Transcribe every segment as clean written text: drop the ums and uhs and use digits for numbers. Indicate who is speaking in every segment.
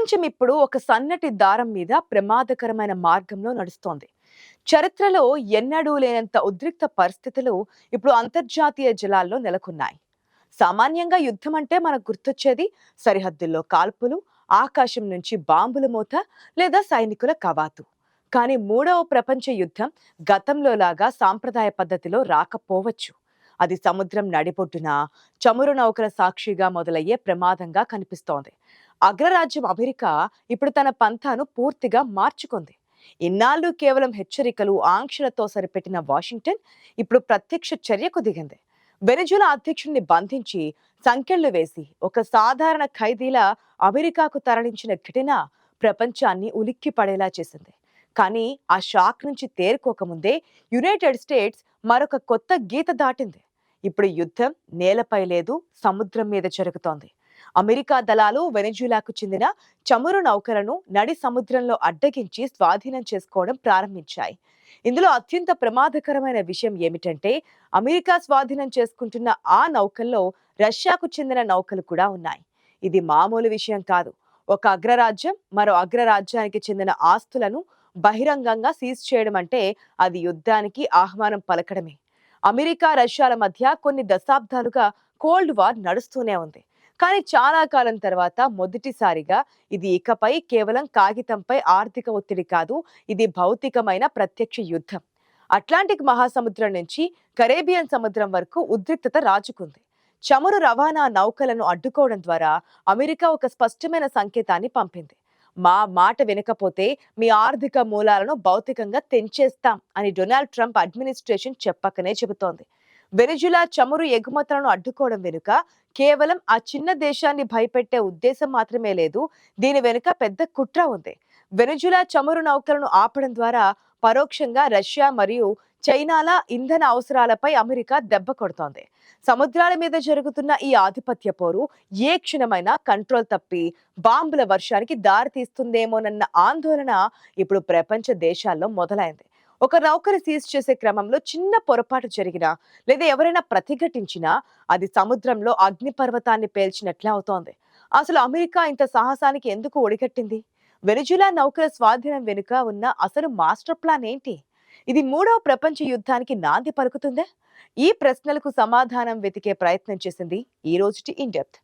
Speaker 1: ప్రపంచం ఇప్పుడు ఒక సన్నటి దారం మీద ప్రమాదకరమైన మార్గంలో నడుస్తోంది. చరిత్రలో ఎన్నడూ లేనంత ఉద్రిక్త పరిస్థితులు ఇప్పుడు అంతర్జాతీయ జలాల్లో నెలకొన్నాయి. సామాన్యంగా యుద్ధం అంటే మనకు గుర్తొచ్చేది సరిహద్దుల్లో కాల్పులు, ఆకాశం నుంచి బాంబుల మోత లేదా సైనికుల కవాతు. కానీ మూడవ ప్రపంచ యుద్ధం గతంలో లాగా సాంప్రదాయ పద్ధతిలో రాకపోవచ్చు. అది సముద్రం నడిబొడ్డున చమురు నౌకల సాక్షిగా మొదలయ్యే ప్రమాదంగా కనిపిస్తోంది. అగ్రరాజ్యం అమెరికా ఇప్పుడు తన పంథాను పూర్తిగా మార్చుకుంది. ఇన్నాళ్ళు కేవలం హెచ్చరికలు, ఆంక్షలతో సరిపెట్టిన వాషింగ్టన్ ఇప్పుడు ప్రత్యక్ష చర్యకు దిగింది. వెనిజులా అధ్యక్షుడిని బంధించి సంకెళ్లు వేసి ఒక సాధారణ ఖైదీలా అమెరికాకు తరలించిన ఘటన ప్రపంచాన్ని ఉలిక్కి పడేలా చేసింది. కానీ ఆ షాక్ నుంచి తేరుకోకముందే యునైటెడ్ స్టేట్స్ మరొక కొత్త గీత దాటింది. ఇప్పుడు యుద్ధం నేలపై లేదు, సముద్రం మీద జరుగుతోంది. అమెరికా దళాలు వెనిజులాకు చెందిన చమురు నౌకలను నడి సముద్రంలో అడ్డగించి స్వాధీనం చేసుకోవడం ప్రారంభించాయి. ఇందులో అత్యంత ప్రమాదకరమైన విషయం ఏమిటంటే, అమెరికా స్వాధీనం చేసుకుంటున్న ఆ నౌకల్లో రష్యాకు చెందిన నౌకలు కూడా ఉన్నాయి. ఇది మామూలు విషయం కాదు. ఒక అగ్రరాజ్యం మరో అగ్రరాజ్యానికి చెందిన ఆస్తులను బహిరంగంగా సీజ్ చేయడం అంటే అది యుద్ధానికి ఆహ్వానం పలకడమే. అమెరికా రష్యాల మధ్య కొన్ని దశాబ్దాలుగా కోల్డ్ వార్ నడుస్తూనే ఉంది. కానీ చాలా కాలం తర్వాత మొదటిసారిగా ఇది ఇకపై కేవలం కాగితంపై ఆర్థిక ఒత్తిడి కాదు, ఇది భౌతికమైన ప్రత్యక్ష యుద్ధం. అట్లాంటిక్ మహాసముద్రం నుంచి కరేబియన్ సముద్రం వరకు ఉద్రిక్తత రాజుకుంది. చమురు రవాణా నౌకలను అడ్డుకోవడం ద్వారా అమెరికా ఒక స్పష్టమైన సంకేతాన్ని పంపింది. మా మాట వినకపోతే మీ ఆర్థిక మూలాలను భౌతికంగా తెంచేస్తాం అని డొనాల్డ్ ట్రంప్ అడ్మినిస్ట్రేషన్ చెప్పకనే చెబుతోంది. వెనిజులా చమురు ఎగుమతులను అడ్డుకోవడం వెనుక కేవలం ఆ చిన్న దేశాన్ని భయపెట్టే ఉద్దేశం మాత్రమే లేదు, దీని వెనుక పెద్ద కుట్ర ఉంది. వెనిజులా చమురు నౌకలను ఆపడం ద్వారా పరోక్షంగా రష్యా మరియు చైనాల ఇంధన అవసరాలపై అమెరికా దెబ్బ కొడుతోంది. సముద్రాల మీద జరుగుతున్న ఈ ఆధిపత్య పోరు ఏ క్షణమైనా కంట్రోల్ తప్పి బాంబుల వర్షానికి దారితీస్తుందేమోనన్న ఆందోళన ఇప్పుడు ప్రపంచ దేశాల్లో మొదలైంది. ఒక నౌకను సీజ్ చేసే క్రమంలో చిన్న పొరపాటు జరిగినా లేదా ఎవరైనా ప్రతిఘటించినా అది సముద్రంలో అగ్నిపర్వతాన్ని పేల్చినట్లే అవుతోంది. అసలు అమెరికా ఇంత సాహసానికి ఎందుకు ఒడిగట్టింది? వెనిజులా నౌకల స్వాధీనం వెనుక ఉన్న అసలు మాస్టర్ ప్లాన్ ఏంటి? ఇది మూడవ ప్రపంచ యుద్ధానికి నాంది పలుకుతుందా? ఈ ప్రశ్నలకు సమాధానం వెతికే ప్రయత్నం చేసింది ఈ రోజుటి ఇన్ డెప్త్.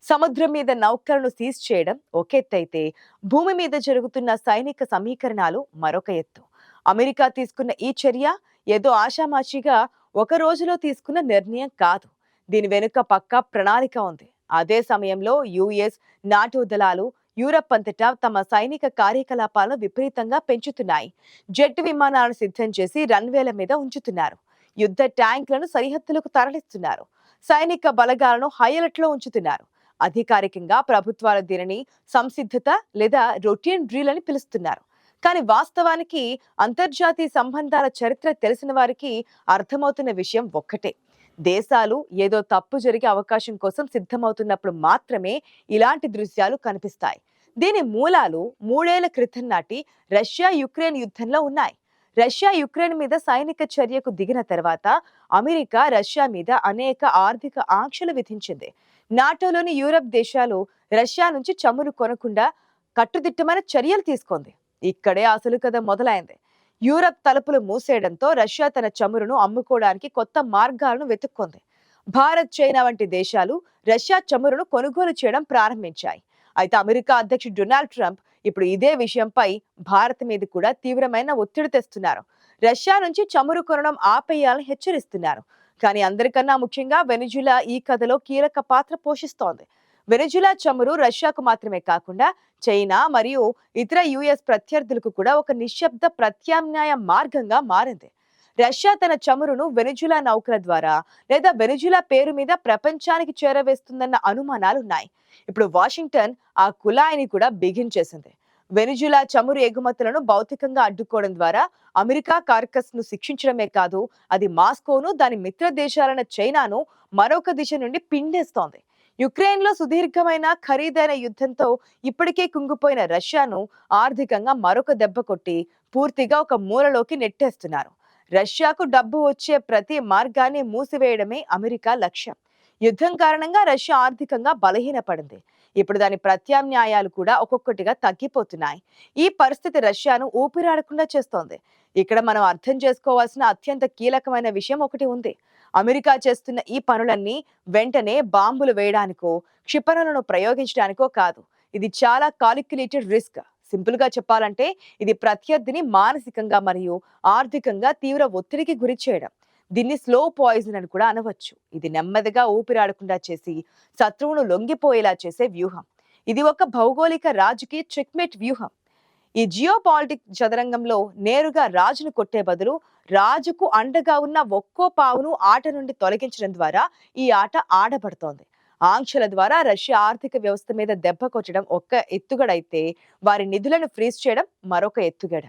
Speaker 1: సముద్రం మీద నౌకలను సీజ్ చేయడం ఒక ఎత్తైతే, భూమి మీద జరుగుతున్న సైనిక సమీకరణాలు మరొక ఎత్తు. అమెరికా తీసుకున్న ఈ చర్య ఏదో ఆషామాషిగా ఒక రోజులో తీసుకున్న నిర్ణయం కాదు. దీని వెనుక పక్కా ప్రణాళిక ఉంది. అదే సమయంలో యుఎస్, నాటో దళాలు యూరప్ అంతటా తమ సైనిక కార్యకలాపాలను విపరీతంగా పెంచుతున్నాయి. జెట్ విమానాలను సిద్ధం చేసి రన్వేల మీద ఉంచుతున్నారు. యుద్ధ ట్యాంకులను సరిహద్దులకు తరలిస్తున్నారు. సైనిక బలగాలను హైలైట్ లో ఉంచుతున్నారు. అధికారికంగా ప్రభుత్వాలు దీనిని సంసిద్ధత లేదా రొటీన్ డ్రిల్ అని పిలుస్తున్నారు. కానీ వాస్తవానికి అంతర్జాతీయ సంబంధాల చరిత్ర తెలిసిన వారికి అర్థమవుతున్న విషయం ఒక్కటే: దేశాలు ఏదో తప్పు జరిగే అవకాశం కోసం సిద్ధమవుతున్నప్పుడు మాత్రమే ఇలాంటి దృశ్యాలు కనిపిస్తాయి. దీని మూలాలు 3 ఏళ్ల క్రితం నాటి రష్యా యుక్రెయిన్ యుద్ధంలో ఉన్నాయి. రష్యా యుక్రెయిన్ మీద సైనిక చర్యకు దిగిన తర్వాత అమెరికా రష్యా మీద అనేక ఆర్థిక ఆంక్షలు విధించింది. నాటోలోని యూరప్ దేశాలు రష్యా నుంచి చమురు కొనకుండా కట్టుదిట్టమైన చర్యలు తీసుకుంది. ఇక్కడే అసలు కథ మొదలైంది. యూరప్ తలుపులు మూసేయడంతో రష్యా తన చమురును అమ్ముకోవడానికి కొత్త మార్గాలను వెతుక్కుంది. భారత్, చైనా వంటి దేశాలు రష్యా చమురును కొనుగోలు చేయడం ప్రారంభించాయి. అయితే అమెరికా అధ్యక్షుడు డొనాల్డ్ ట్రంప్ ఇప్పుడు ఇదే విషయంపై భారత్ మీద కూడా తీవ్రమైన ఒత్తిడి తెస్తున్నారు. రష్యా నుంచి చమురు కొనడం ఆపేయాలని హెచ్చరిస్తున్నారు. కానీ అందరికన్నా ముఖ్యంగా వెనిజులా ఈ కథలో కీలక పాత్ర పోషిస్తోంది. వెనిజులా చమురు రష్యాకు మాత్రమే కాకుండా చైనా మరియు ఇతర యుఎస్ ప్రత్యర్థులకు కూడా ఒక నిశ్శబ్ద ప్రత్యామ్నాయ మార్గంగా మారింది. రష్యా తన చమురును వెనిజులా నౌకల ద్వారా లేదా వెనిజులా పేరు మీద ప్రపంచానికి చేరవేస్తుందన్న అనుమానాలున్నాయి. ఇప్పుడు వాషింగ్టన్ ఆ కుళాయిని కూడా బిగించేసింది. వెనిజులా చమురు ఎగుమతులను భౌతికంగా అడ్డుకోవడం ద్వారా అమెరికా కార్కస్ ను శిక్షించడమే కాదు, అది మాస్కోను, దాని మిత్ర దేశాలైన చైనాను మరొక దిశ నుండి పిండేస్తోంది. యుక్రెయిన్ లో సుదీర్ఘమైన ఖరీదైన యుద్ధంతో ఇప్పటికే కుంగిపోయిన రష్యాను ఆర్థికంగా మరొక దెబ్బ కొట్టి పూర్తిగా ఒక మూలలోకి నెట్టేస్తున్నారు. రష్యాకు డబ్బు వచ్చే ప్రతి మార్గాన్ని మూసివేయడమే అమెరికా లక్ష్యం. యుద్ధం కారణంగా రష్యా ఆర్థికంగా బలహీనపడింది. ఇప్పుడు దాని ప్రత్యామ్నాయాలు కూడా ఒక్కొక్కటిగా తగ్గిపోతున్నాయి. ఈ పరిస్థితి రష్యాను ఊపిరాడకుండా చేస్తోంది. ఇక్కడ మనం అర్థం చేసుకోవాల్సిన అత్యంత కీలకమైన విషయం ఒకటి ఉంది. అమెరికా చేస్తున్న ఈ పనులన్నీ వెంటనే బాంబులు వేయడానికో, క్షిపణులను ప్రయోగించడానికో కాదు. ఇది చాలా కాలిక్యులేటెడ్ రిస్క్. సింపుల్ గా చెప్పాలంటే ఇది ప్రత్యర్థిని మానసికంగా మరియు ఆర్థికంగా తీవ్ర ఒత్తిడికి గురి చేయడం. దీన్ని స్లో పాయిజన్ అని కూడా అనవచ్చు. ఇది నెమ్మదిగా ఊపిరాడకుండా చేసి శత్రువును లొంగిపోయేలా చేసే వ్యూహం. ఇది ఒక భౌగోళిక రాజుకి చెక్మేట్ వ్యూహం. ఈ జియో పాలిటిక్ చదరంగంలో నేరుగా రాజును కొట్టే బదులు రాజుకు అండగా ఉన్న ఒక్కో పావును ఆట నుండి తొలగించడం ద్వారా ఈ ఆట ఆడబడుతోంది. ఆంక్షల ద్వారా రష్యా ఆర్థిక వ్యవస్థ మీద దెబ్బ కొట్టడం ఒక్క ఎత్తుగడైతే, వారి నిధులను ఫ్రీజ్ చేయడం మరొక ఎత్తుగడ.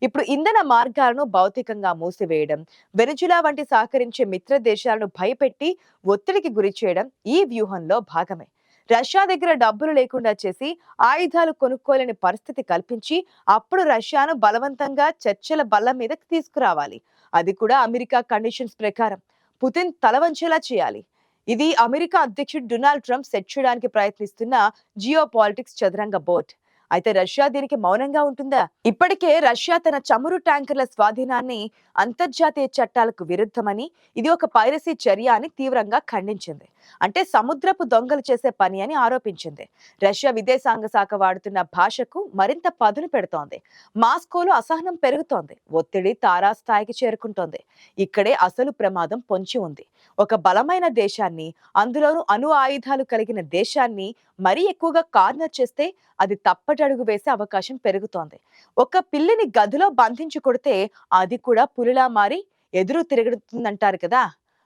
Speaker 1: ఇప్పుడు ఇంధన మార్గాలను భౌతికంగా మూసివేయడం, వెనిజులా వంటి సహకరించే మిత్ర దేశాలను భయపెట్టి ఒత్తిడికి గురి చేయడం ఈ వ్యూహంలో భాగమే. రష్యా దగ్గర డబ్బులు లేకుండా చేసి ఆయుధాలు కొనుక్కోలేని పరిస్థితి కల్పించి అప్పుడు రష్యాను బలవంతంగా చర్చల బల్ల మీదకి తీసుకురావాలి. అది కూడా అమెరికా కండిషన్స్ ప్రకారం పుతిన్ తలవంచేలా చేయాలి. ఇది అమెరికా అధ్యక్షుడు డొనాల్డ్ ట్రంప్ సెట్ చేయడానికి ప్రయత్నిస్తున్న జియో పాలిటిక్స్ చదరంగ బోర్డ్. అయితే రష్యా దీనికి మౌనంగా ఉంటుందా? ఇప్పటికే రష్యా తన చమురు ట్యాంకర్ల స్వాధీనాన్ని అంతర్జాతీయ చట్టాలకు విరుద్ధమని, ఇది ఒక పైరసీ చర్య అని తీవ్రంగా ఖండించింది. అంటే సముద్రపు దొంగలు చేసే పని అని ఆరోపించింది. రష్యా విదేశాంగ శాఖ వాడుతున్న భాషకు మరింత పదును పెడుతోంది. మాస్కోలో అసహనం పెరుగుతోంది. ఒత్తిడి తారాస్థాయికి చేరుకుంటోంది. ఇక్కడే అసలు ప్రమాదం పొంచి ఉంది. ఒక బలమైన దేశాన్ని, అందులోనూ అణు ఆయుధాలు కలిగిన దేశాన్ని మరీ ఎక్కువగా కార్నర్ చేస్తే అది తప్పటడుగు వేసే అవకాశం పెరుగుతోంది. ఒక పిల్లిని గదిలో బంధించి కొడితే అది కూడా పులిలా మారి ఎదురు తిరుగుతుందంటారు కదా.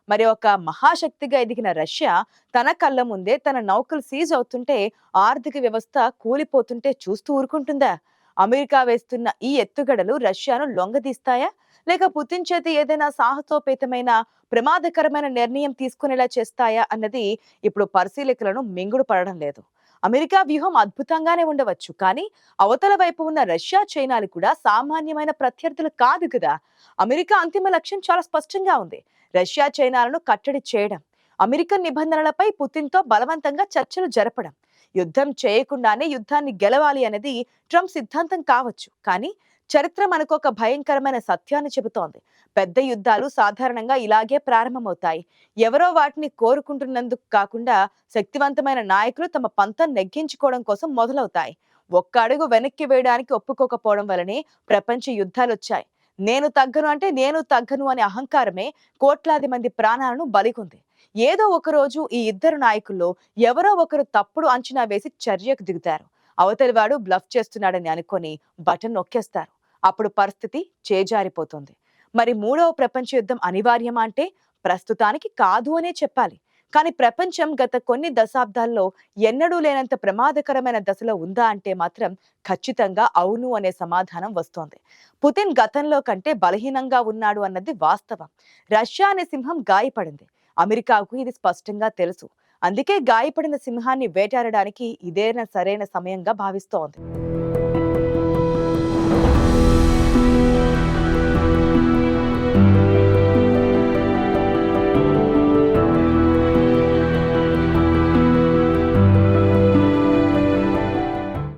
Speaker 1: మరి ఒక మహాశక్తిగా ఎదిగిన రష్యా తన కళ్ళ ముందే తన నౌకలు సీజ్ అవుతుంటే, ఆర్థిక వ్యవస్థ కూలిపోతుంటే చూస్తూ ఊరుకుంటుందా? అమెరికా వేస్తున్న ఈ ఎత్తుగడలు రష్యాను లొంగదీస్తాయా, లేక పుతిన్ చేతి ఏదైనా సాహసోపేతమైన ప్రమాదకరమైన నిర్ణయం తీసుకునేలా చేస్తాయా అన్నది ఇప్పుడు పరిశీలకులను మింగుడు పడడం లేదు. అమెరికా వ్యూహం అద్భుతంగానే ఉండవచ్చు, కానీ అవతల వైపు ఉన్న రష్యా, చైనాలు కూడా సామాన్యమైన ప్రత్యర్థులు కాదు కదా. అమెరికా అంతిమ లక్ష్యం చాలా స్పష్టంగా ఉంది. రష్యా, చైనాలను కట్టడి చేయడం, అమెరికన్ నిబంధనలపై పుతిన్తో బలవంతంగా చర్చలు జరపడం. యుద్ధం చేయకుండానే యుద్ధాన్ని గెలవాలి అనేది ట్రంప్ సిద్ధాంతం కావచ్చు, కానీ చరిత్ర మనకు ఒక భయంకరమైన సత్యాన్ని చెబుతోంది. పెద్ద యుద్ధాలు సాధారణంగా ఇలాగే ప్రారంభమవుతాయి. ఎవరో వాటిని కోరుకుంటున్నందుకు కాకుండా శక్తివంతమైన నాయకులు తమ పంతం నెగ్గించుకోవడం కోసం మొదలవుతాయి. ఒక్క అడుగు వెనక్కి వేయడానికి ఒప్పుకోకపోవడం వలనే ప్రపంచ యుద్ధాలు వచ్చాయి. నేను తగ్గను అంటే నేను తగ్గను అనే అహంకారమే కోట్లాది మంది ప్రాణాలను బలికొంది. ఏదో ఒక రోజు ఈ ఇద్దరు నాయకుల్లో ఎవరో ఒకరు తప్పుడు అంచనా వేసి చర్యకు దిగుతారు. అవతలివాడు బ్లఫ్ చేస్తున్నాడని అనుకొని బటన్ నొక్కేస్తారు. అప్పుడు పరిస్థితి చేజారిపోతుంది. మరి మూడవ ప్రపంచ యుద్ధం అనివార్యమా అంటే ప్రస్తుతానికి కాదు అనే చెప్పాలి. కానీ ప్రపంచం గత కొన్ని దశాబ్దాల్లో ఎన్నడూ లేనంత ప్రమాదకరమైన దశలో ఉందా అంటే మాత్రం ఖచ్చితంగా అవును అనే సమాధానం వస్తోంది. పుతిన్ గతంలో కంటే బలహీనంగా ఉన్నాడు అన్నది వాస్తవం. రష్యా అనే సింహం గాయపడింది. అమెరికాకు ఇది స్పష్టంగా తెలుసు. అందుకే గాయపడిన సింహాన్ని వేటాడడానికి ఇదేనా సరైన సమయంగా భావిస్తోంది.